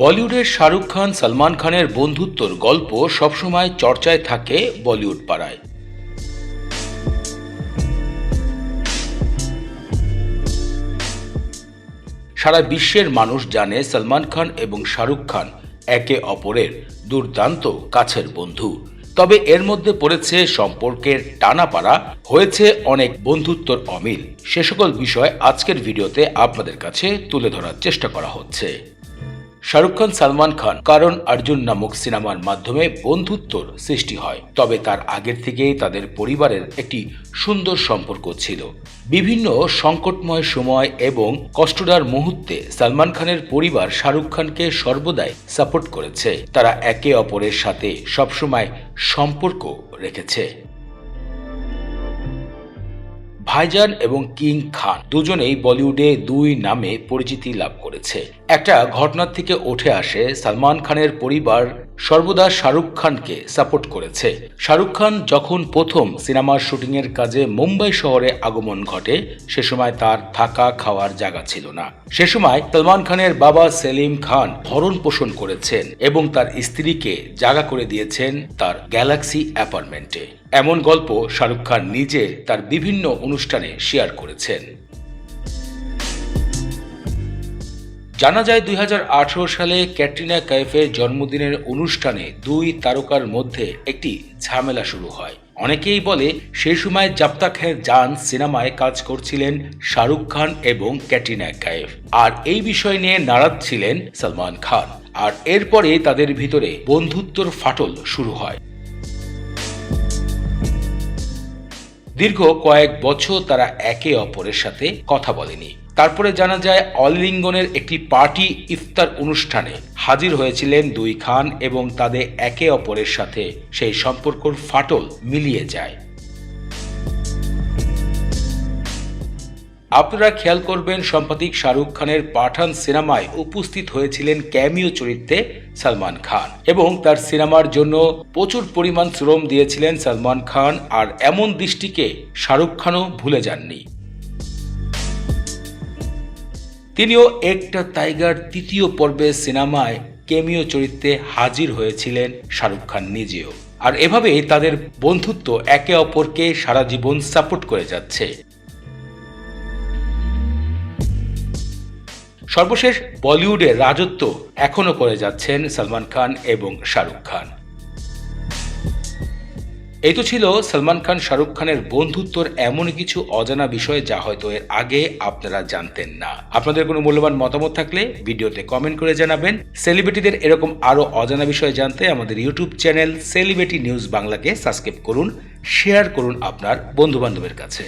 বলিউডের শাহরুখ খান সলমান খানের বন্ধুত্বর গল্প সবসময় চর্চায় থাকে বলিউড পাড়ায়। সারা বিশ্বের মানুষ জানে সলমান খান এবং শাহরুখ খান একে অপরের দুর্দান্ত কাছের বন্ধু। তবে এর মধ্যে পড়েছে সম্পর্কের টানাপাড়া, হয়েছে অনেক বন্ধুত্বর অমিল। সে সকল বিষয় আজকের ভিডিওতে আপনাদের কাছে তুলে ধরার চেষ্টা করা হচ্ছে। শাহরুখ খান সলমান খান কারণ অর্জুন নামক সিনেমার মাধ্যমে বন্ধুত্বর সৃষ্টি হয়, তবে তার আগের থেকেই তাদের পরিবারের একটি সুন্দর সম্পর্ক ছিল। বিভিন্ন সংকটময় সময় এবং কষ্টদার মুহূর্তে সলমান খানের পরিবার শাহরুখ খানকে সর্বদাই সাপোর্ট করেছে। তারা একে অপরের সাথে সবসময় সম্পর্ক রেখেছে। ভাইজান এবং কিং খান দুজনেই বলিউডে দুই নামে পরিচিতি লাভ করেছে। একটা ঘটনার থেকে উঠে আসে সলমান খানের পরিবার সর্বদা শাহরুখ খানকে সাপোর্ট করেছে। শাহরুখ খান যখন প্রথম সিনেমার শুটিংয়ের কাজে মুম্বাই শহরে আগমন ঘটে, সে সময় তার থাকা খাওয়ার জায়গা ছিল না। সে সময় সলমান খানের বাবা সেলিম খান ভরণ পোষণ করেছেন এবং তার স্ত্রীকে জায়গা করে দিয়েছেন তার গ্যালাক্সি অ্যাপার্টমেন্টে। এমন গল্প শাহরুখ খান নিজে তার বিভিন্ন অনুষ্ঠানে শেয়ার করেছেন। জানা যায় 2018 সালে ক্যাটরিনা কাইফের জন্মদিনের অনুষ্ঠানে দুই তারকার মধ্যে একটি ঝামেলা শুরু হয়। অনেকেই বলে সেই সময় জব তক হ্যায় জান সিনেমায় কাজ করছিলেন শাহরুখ খান এবং ক্যাটরিনা কাইফ, আর এই বিষয় নিয়ে নারাজ ছিলেন সলমান খান। আর এরপরে তাদের ভিতরে বন্ধুত্বর ফাটল শুরু হয়। দীর্ঘ কয়েক বছর তারা একে অপরের সাথে কথা বলেনি। তারপরে জানা যায় অলিঙ্গনের একটি পার্টি ইফতার অনুষ্ঠানে হাজির হয়েছিলেন দুই খান এবং তাদের একে অপরের সাথে সেই সম্পর্কর ফাটল মিলিয়ে যায়। আপনারা খেয়াল করবেন, সাম্প্রতিক শাহরুখ খানের পাঠান সিনেমায় উপস্থিত হয়েছিলেন ক্যামিও চরিত্রে সলমান খান এবং তার সিনেমার জন্য প্রচুর পরিমাণ শ্রম দিয়েছিলেন সলমান খান, আর এমন দৃষ্টিকে শাহরুখ খানও ভুলে যাননি। তিনিও একটা টাইগার তৃতীয় পর্বের সিনেমায় ক্যামিও চরিত্রে হাজির হয়েছিলেন শাহরুখ খান নিজেও। আর এভাবেই তাদের বন্ধুত্ব একে অপরকে সারা জীবন সাপোর্ট করে যাচ্ছে। সর্বশেষ বলিউডে রাজত্ব এখনো করে যাচ্ছেন সলমান খান এবং শাহরুখ খান। এই তো ছিল সলমান খান শাহরুখ খানের বন্ধুত্বর এমন কিছু অজানা বিষয় যা হয়তো এর আগে আপনারা জানতেন না। আপনাদের কোনো মূল্যবান মতামত থাকলে ভিডিওতে কমেন্ট করে জানাবেন। সেলিব্রিটিদের এরকম আরো অজানা বিষয় জানতে আমাদের ইউটিউব চ্যানেল সেলিব্রিটি নিউজ বাংলাকে সাবস্ক্রাইব করুন, শেয়ার করুন আপনার বন্ধু বান্ধবের কাছে।